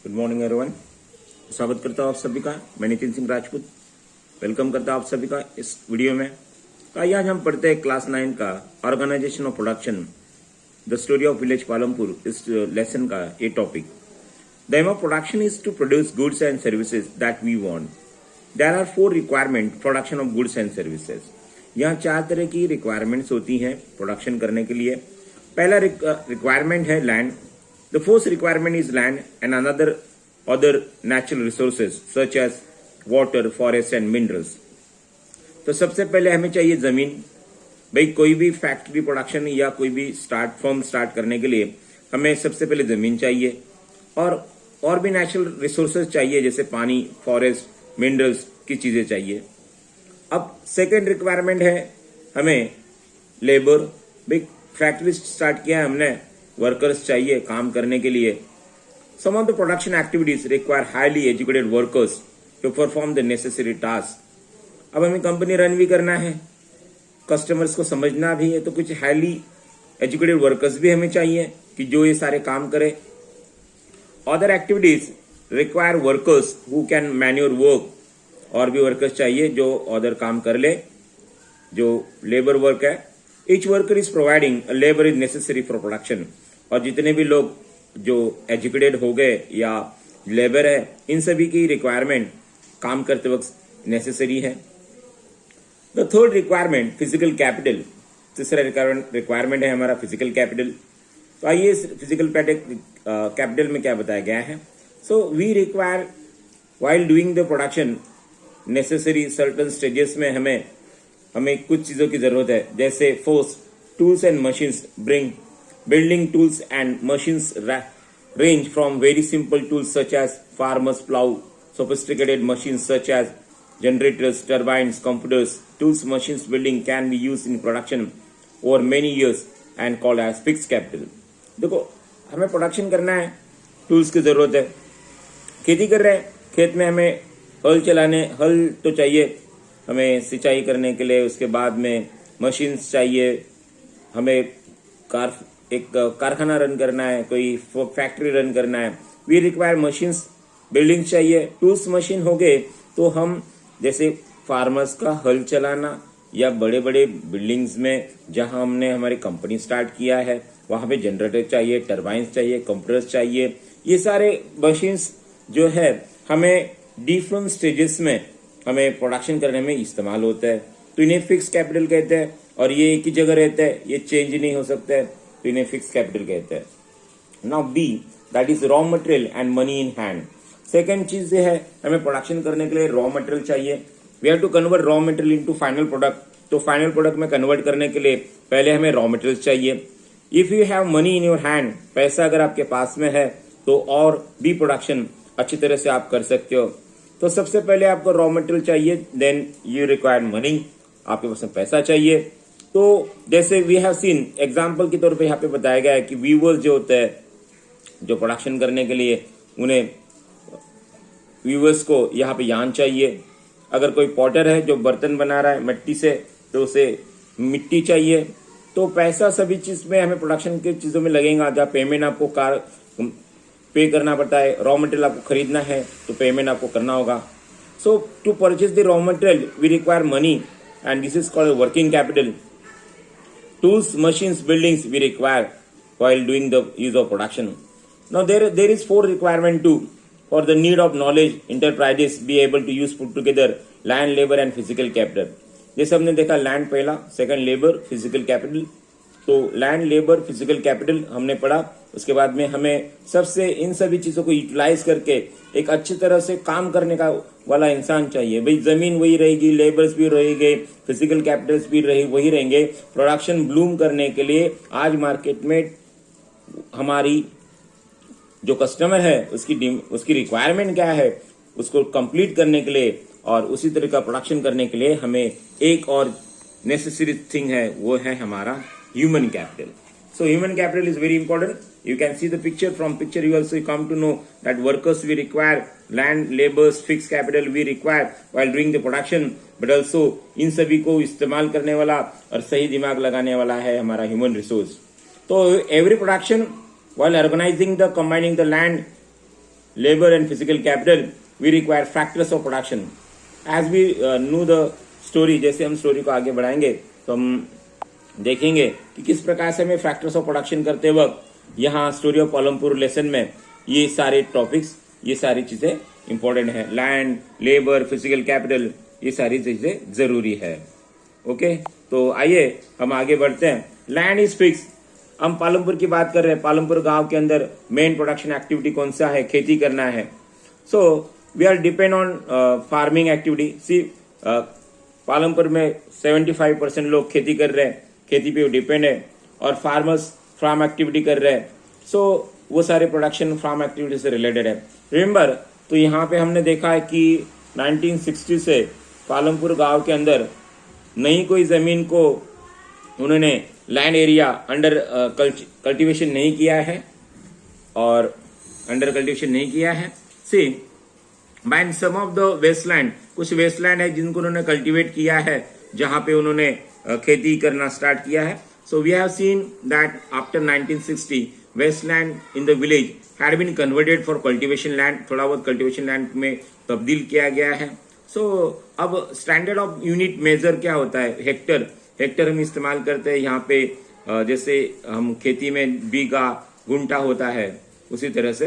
Good morning everyone. स्वागत करता हूँ आप सभी का। मैं नितिन सिंह राजपूत वेलकम करता हूँ आप सभी का इस वीडियो में। तो आइए आज हम पढ़ते हैं क्लास 9 का organisation of production the story of village Palampur. इस लेसन का ये topic, the aim of production is to produce goods and services that we want. There are 4 requirement production of goods and services. यहाँ 4 तरह की requirements होती हैं production करने के लिए। पहला रिक्वायरमेंट है land. The first requirement is land and other natural resources such as water, forest and minerals. तो सबसे पहले हमें चाहिए जमीन। भाई कोई भी फैक्ट्री प्रोडक्शन या कोई भी फर्म स्टार्ट करने के लिए हमें सबसे पहले जमीन चाहिए और भी नेचुरल रिसोर्सेज चाहिए जैसे पानी, फॉरेस्ट, मिनरल्स की चीजें चाहिए। अब सेकेंड रिक्वायरमेंट है हमें लेबर। भाई फैक्ट्री स्टार्ट किया है हमने, वर्कर्स चाहिए काम करने के लिए। Some of the production activities require highly educated workers to perform the necessary task. अब हमें कंपनी रन भी करना है, कस्टमर्स को समझना भी है, तो कुछ हाईली एजुकेटेड वर्कर्स भी हमें चाहिए कि जो ये सारे काम करे। Other activities require workers who can manure work. और भी वर्कर्स चाहिए जो अदर काम कर ले, जो लेबर वर्क है। Each worker is providing labour is necessary for production. और जितने भी लोग जो एजुकेटेड हो गए या लेबर है, इन सभी की रिक्वायरमेंट काम करते वक्त नेसेसरी है। The third requirement physical capital. तीसरा रिक्वायरमेंट है हमारा फिजिकल कैपिटल। तो आइए इस फिजिकल कैपिटल में क्या बताया गया है। So we require while doing the production necessary certain stages में हमें कुछ चीजों की जरूरत है, जैसे force, tools and machines bring. Building tools and machines range from very simple tools such as farmers plow, sophisticated machines such as generators, turbines, computers. Tools machines building can be used in production over many years and called as fixed capital. देखो हमें production करना है, tools की जरूरत है। खेती कर रहे हैं, खेत में हमें हल तो चाहिए हमें सिंचाई करने के लिए। उसके बाद में मशीन्स चाहिए, हमें एक कारखाना रन करना है, कोई फैक्ट्री रन करना है। वी रिक्वायर मशीन्स, बिल्डिंग्स चाहिए। टूल्स मशीन हो गए तो हम जैसे फार्मर्स का हल चलाना या बड़े बड़े बिल्डिंग्स में जहां हमने हमारी कंपनी स्टार्ट किया है वहां पे जनरेटर चाहिए, टर्बाइंस चाहिए, कंप्रेसर चाहिए। ये सारे मशीन्स जो है हमें डिफरेंट स्टेजेस में हमें प्रोडक्शन करने में इस्तेमाल होता है। तो इन्हें फिक्स कैपिटल कहते हैं और ये एक ही जगह रहता है, ये चेंज नहीं हो सकता है, तो इन्हें फिक्स कैपिटल कहते हैं। Now B, that is raw material and money in hand. Second चीज ये है हमें प्रोडक्शन करने के लिए रॉ मटेरियल चाहिए। We have to convert raw material into final product. तो फाइनल प्रोडक्ट में कन्वर्ट करने के लिए पहले हमें रॉ मटेरियल चाहिए। If you have money in your hand, पैसा अगर आपके पास में है तो और भी प्रोडक्शन अच्छी तरह से आप कर सकते हो। तो सबसे पहले आपको रॉ मटेरियल चाहिए, देन यू रिक्वायर मनी, आपके पास में पैसा चाहिए। तो जैसे वी हैव सीन एग्जांपल के तौर पे यहाँ पे बताया गया है कि वीवर्स जो होते हैं, जो प्रोडक्शन करने के लिए उन्हें वीवर्स को यहाँ पे यान चाहिए। अगर कोई पॉटर है जो बर्तन बना रहा है मिट्टी से, तो उसे मिट्टी चाहिए। तो पैसा सभी चीज में हमें प्रोडक्शन की चीजों में लगेगा। जहाँ पेमेंट आपको पे करना पड़ता है, रॉ मटेरियल आपको खरीदना है तो पेमेंट आपको करना होगा। So to purchase the raw material we require money and this is called working capital. Tools, machines, buildings we require while doing the use of production. Now there is 4 requirement too. For the need of knowledge, enterprises be able to use put together land, labor and physical capital. जैसे हमने देखा land पहला, second labour, physical capital. तो land, labour, physical capital हमने पढ़ा। उसके बाद में हमें सबसे इन सभी चीजों को यूटिलाइज करके एक अच्छी तरह से काम करने का वाला इंसान चाहिए। भाई जमीन वही रहेगी, लेबर्स भी रहेंगे, फिजिकल कैपिटल्स भी वही रहेंगे। प्रोडक्शन ब्लूम करने के लिए आज मार्केट में हमारी जो कस्टमर है उसकी रिक्वायरमेंट क्या है, उसको कंप्लीट करने के लिए और उसी तरह का प्रोडक्शन करने के लिए हमें एक और नेसेसरी थिंग है, वो है हमारा human capital. So human capital is very important. You can see the picture. From picture you also come to know that workers we require, land, labors, fixed capital we require while doing the production. But also इन सभी को इस्तेमाल करने वाला और सही दिमाग लगाने वाला है हमारा human resource. तो every production while organizing the combining the land labor and physical capital, we require factors of production. As we know the story, जैसे हम स्टोरी को आगे बढ़ाएंगे तो हम देखेंगे कि किस प्रकार से हमें फैक्टर्स ऑफ प्रोडक्शन करते वक्त यहाँ स्टोरी ऑफ पालमपुर लेसन में ये सारे टॉपिक्स, ये सारी चीजें इंपॉर्टेंट है. लैंड, लेबर, फिजिकल कैपिटल, ये सारी चीजें जरूरी है. ओके, तो आइए हम आगे बढ़ते हैं. Land is fix. हम पालमपुर की बात कर रहे हैं. पालमपुर गांव के अंदर मेन प्रोडक्शन एक्टिविटी कौन सा है? खेती करना है. So we are depend on farming activity. See Palampur में 75% लोग खेती कर रहे हैं, खेती पे डिपेंड है, और फार्मर्स फार्म एक्टिविटी कर रहे हैं. सो वो सारे प्रोडक्शन फार्म एक्टिविटी से रिलेटेड है. रिमेंबर, तो यहाँ पे हमने देखा है कि 1960 से पालमपुर गांव के अंदर नई कोई जमीन को उन्होंने लैंड एरिया अंडर कल्टीवेशन नहीं किया है, और अंडर कल्टीवेशन नहीं किया है. See by some of the wasteland, कुछ वेस्टलैंड है जिनको उन्होंने कल्टीवेट किया है, जहां पे उन्होंने खेती करना स्टार्ट किया है. So we have seen that after 1960 wasteland in the village had been converted for cultivation land. थोड़ा बहुत कल्टीवेशन लैंड में तब्दील किया गया है. सो अब स्टैंडर्ड ऑफ यूनिट मेजर क्या होता है? हेक्टर. हेक्टर हम इस्तेमाल करते हैं यहाँ पे. जैसे हम खेती में बीघा, गुंटा होता है, उसी तरह से.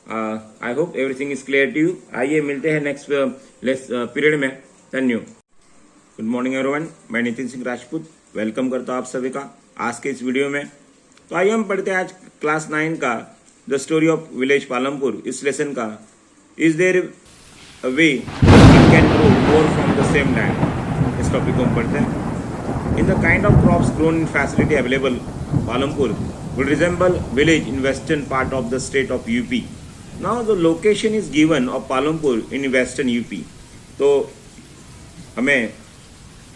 I hope everything is clear to you. आइए मिलते हैं नेक्स्ट पीरियड में. धन्यवाद. गुड मॉर्निंग एवरीवन, मैं नितिन सिंह राजपूत वेलकम करता हूँ आप सभी का आज के इस वीडियो में. तो आइए हम पढ़ते हैं आज क्लास 9 का the story of village Palampur. इस लेसन का is there a way we can grow more from the same land. इस टॉपिक को हम पढ़ते हैं. In the kind of crops grown in facility available, Palampur will resemble village in western part of the state of UP. Now the location is given of Palampur in western UP. तो हमें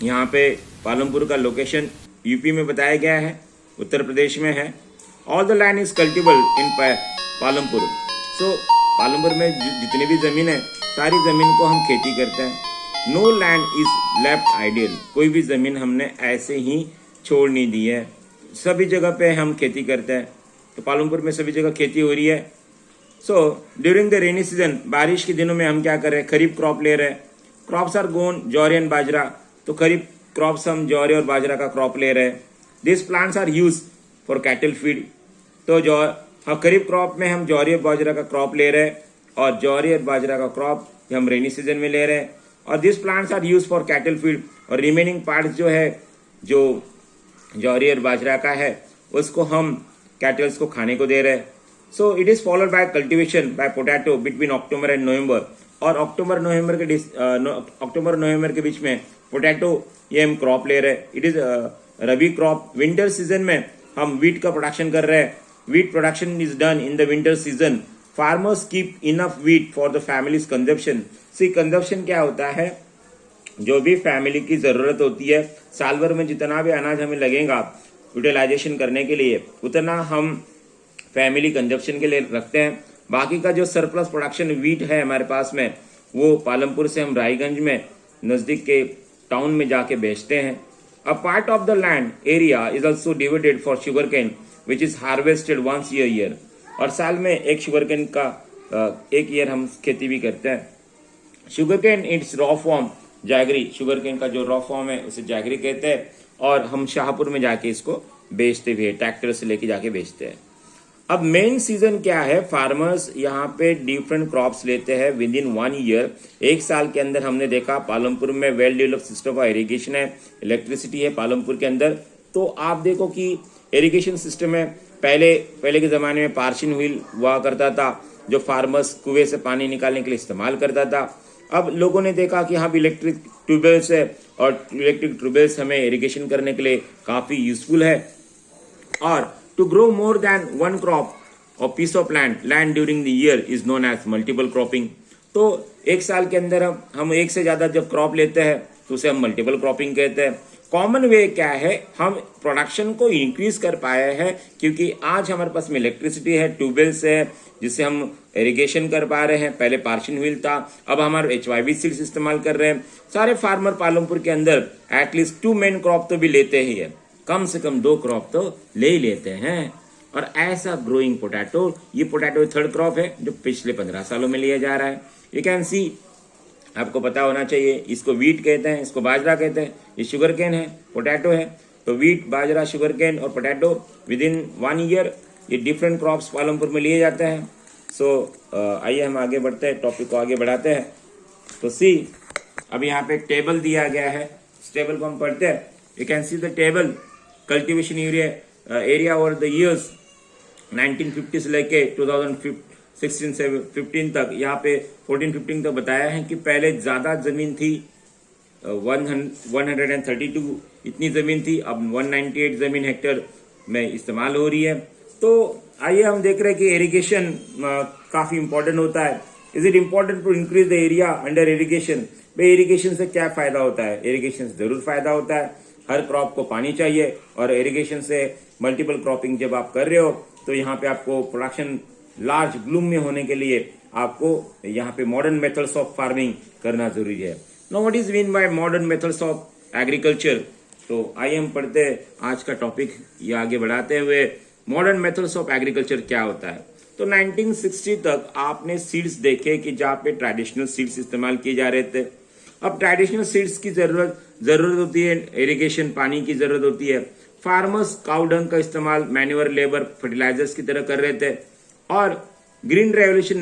यहाँ पे पालमपुर का location UP में बताया गया है, उत्तर प्रदेश में है. All the land is cultivable in Palampur. So Palampur में जितनी भी जमीन है, सारी जमीन को हम खेती करते हैं. No land is left ideal. कोई भी जमीन हमने ऐसे ही छोड़ नहीं दी है, सभी जगह पे हम खेती करते हैं. तो पालमपुर में सभी जगह खेती हो रही है. So during the rainy season, बारिश के दिनों में हम क्या कर रहे हैं? खरीफ क्रॉप ले रहे हैं. क्रॉप्स आर गोन जौरी एंड बाजरा. तो खरीफ क्रॉप्स हम जौरी और बाजरा का क्रॉप ले रहे हैं. This plants are use for cattle feed. तो खरीफ क्रॉप में हम जौरी और बाजरा का क्रॉप ले रहे हैं, और जौरी और बाजरा का क्रॉप हम रेनी सीजन में ले रहे हैं. और this plants are use for cattle feed. और रिमेनिंग पार्ट जो है, जो जौरी और बाजरा का है, उसको हम कैटल्स को खाने को दे रहे हैं. So it is followed by cultivation by potato between October and November. और अक्टूबर नवंबर के बीच में पोटैटो ये हम क्रॉप ले रहे हैं. It is rabi crop. Winter season में हम वीट का प्रोडक्शन कर रहे हैं. Wheat production is done in the winter season. Farmers keep enough wheat for the families consumption. See consumption क्या होता है? जो भी फैमिली की जरूरत होती है, साल भर में जितना भी अनाज हमें लगेगा यूटिलाइजेशन करने के लिए, उतना हम फैमिली कंजप्शन के लिए रखते हैं. बाकी का जो सरप्लस प्रोडक्शन वीट है हमारे पास में, वो पालमपुर से हम रायगंज में नजदीक के टाउन में जाके बेचते हैं. A part of the land area is also divided for sugar cane which is harvested once year. और साल में एक शुगर केन का एक ईयर हम खेती भी करते हैं. Sugar cane its raw form jaggery. Sugar cane का जो रॉ फॉर्म है उसे जैगरी कहते हैं. और हम शाहपुर में जाके इसको बेचते भी है, ट्रैक्टर से लेके जाके बेचते हैं. अब मेन सीजन क्या है? फार्मर्स यहाँ पे डिफरेंट क्रॉप्स लेते हैं विद इन 1 ईयर. एक साल के अंदर हमने देखा पालमपुर में well developed system of irrigation है, इलेक्ट्रिसिटी है पालमपुर के अंदर. तो आप देखो कि इरिगेशन सिस्टम में पहले के जमाने में पार्शिन व्हील हुआ करता था, जो फार्मर्स कुएं से पानी निकालने के लिए इस्तेमाल करता था. अब लोगों ने देखा कि हाँ इलेक्ट्रिक ट्यूबवेल्स है, और इलेक्ट्रिक ट्यूबवेल्स हमें इरिगेशन करने के लिए काफी यूजफुल है. और to grow more than one crop और piece of land during the year is known as multiple cropping. तो एक साल के अंदर हम एक से ज्यादा जब क्रॉप लेते हैं तो उसे हम मल्टीपल क्रॉपिंग कहते हैं. कॉमन वे क्या है? हम प्रोडक्शन को इंक्रीज कर पाए हैं क्योंकि आज हमारे पास में इलेक्ट्रिसिटी है, ट्यूबवेल्स है, जिससे हम इरिगेशन कर पा रहे हैं. पहले पार्शिन व्हील था, अब हमारे HYV सीड्स इस्तेमाल कर रहे हैं. सारे फार्मर पालमपुर के अंदर एटलीस्ट 2 मेन क्रॉप तो भी लेते ही है, कम से कम 2 क्रॉप तो ले ही लेते हैं. और ऐसा ग्रोइंग पोटैटो, ये पोटैटो थर्ड क्रॉप है जो पिछले 15 सालों में लिया जा रहा है। यू कैन सी, आपको पता होना चाहिए, इसको वीट कहते हैं, इसको बाजरा कहते हैं, ये शुगर केन है, पोटैटो है। तो वीट, बाजरा, शुगर केन और पोटैटो विद इन 1 ईयर ये डिफरेंट क्रॉप्स पालमपुर में लिए जाते हैं। सो आइए हम आगे बढ़ते हैं, टॉपिक को आगे बढ़ाते हैं। तो सी, अब यहाँ पे एक टेबल दिया गया है, इस टेबल को हम पढ़ते हैं। You can see the table cultivation area over the years 1950 से लेके 2016 से 15 तक, यहाँ पे 14-15 तक बताया है कि पहले ज्यादा जमीन थी, 132 इतनी जमीन थी, अब 198 जमीन हेक्टेयर में इस्तेमाल हो रही है। तो आइए हम देख रहे हैं कि इरिगेशन काफी इंपॉर्टेंट होता है। Is it important to increase the area under irrigation? भाई इरिगेशन से क्या फायदा होता है? इरिगेशन से जरूर फायदा होता है, हर क्रॉप को पानी चाहिए, और इरिगेशन से मल्टीपल क्रॉपिंग जब आप कर रहे हो तो यहाँ पे आपको प्रोडक्शन लार्ज ब्लूम में होने के लिए आपको यहाँ पे मॉडर्न मेथड्स ऑफ फार्मिंग करना जरूरी है। Now what is mean by modern methods of agriculture? तो आइए हम पढ़ते हैं आज का टॉपिक, ये आगे बढ़ाते हुए मॉडर्न मेथड्स ऑफ एग्रीकल्चर क्या होता है। तो 1960 तक आपने सीड्स देखे कि जहाँ पे ट्रेडिशनल सीड्स इस्तेमाल किए जा रहे थे। अब ट्रेडिशनल सीड्स की जरूरत होती है, इरिगेशन, पानी की जरूरत होती है। फार्मर्स काउ डंग का इस्तेमाल मैन्योर, लेबर, फर्टिलाइजर्स की तरह कर रहे थे। और ग्रीन रेवोल्यूशन